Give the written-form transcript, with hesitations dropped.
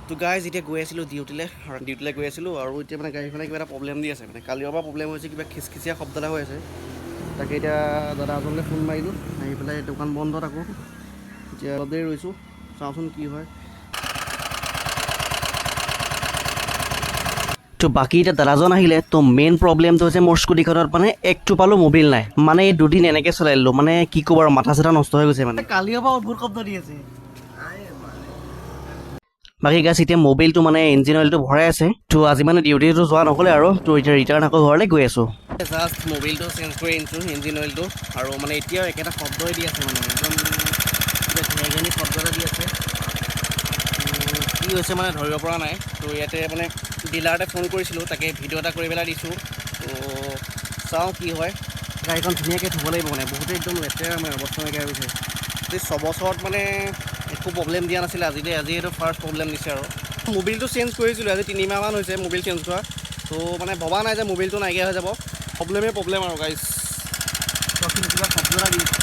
তো গাইজ এতিয়া গৈ আছিলোঁ ডিউটিলৈ গৈ আছিলোঁ আৰু এতিয়া মানে গাড়ীখনে কিবা এটা প্ৰব্লেম দি আছে মানে কালিৰ পৰা প্ৰব্লেম হৈছে কিবা খিচখিচীয়া শব্দ এটা হৈ আছে তাকে এতিয়া দাদা এজনলৈ ফোন মাৰিলোঁ আহি পেলাই দোকান বন্ধ আকৌ এতিয়া অলপ দেৰি ৰৈছোঁ চাওঁচোন কি হয় তো বাকী এতিয়া দাদাজন আহিলে তো মেইন প্ৰব্লেমটো হৈছে মোৰ স্কুটিখনত মানে একটো পালোঁ মোবিল নাই মানে এই দুদিন এনেকৈ চলাই দিলোঁ মানে কি ক'ব আৰু মাথা চাথা নষ্ট হৈ গৈছে মানে কালিৰ পৰা অদ্ভুত শব্দ দি আছে বাকী গাছ এতিয়া মোবিলটো মানে ইঞ্জিন অইলটো ভৰাই আছে তো আজি মানে ডিউটিটো যোৱা নগ'লে আৰু তো এতিয়া ৰিটাৰ্ণ আকৌ ঘৰলৈ গৈ আছোঁ জাষ্ট মোবিলটো চেঞ্জ কৰি আনিছোঁ ইঞ্জিন অইলটো আৰু মানে এতিয়াও একেটা শব্দই দি আছে মানে একদম ঘেৰঘেৰনি শব্দ এটা দি আছে কি হৈছে মানে ধৰিব পৰা নাই তো ইয়াতে মানে ডিলাৰতে ফোন কৰিছিলোঁ তাকে ভিডিঅ' এটা কৰি পেলাই দিছোঁ তো চাওঁ কি হয় গাড়ীখন ধুনীয়াকৈ ধুব লাগিব মানে বহুতে একদম লেতেৰা মানে অৱস্থা নাইকিয়া হৈছে এই ছবছৰত মানে একো প্ৰব্লেম দিয়া নাছিলে আজি এইটো ফাৰ্ষ্ট প্ৰব্লেম দিছে আৰু মোবিলটো চেঞ্জ কৰিছিলোঁ আজি 3 মাহমান হৈছে মোবিল চেঞ্জ কৰা তো মানে ভবা নাই যে মোবিলটো নাইকিয়া হৈ যাব প্ৰব্লেম আৰু গাইজ কিবা শব্দ এটা দি আছে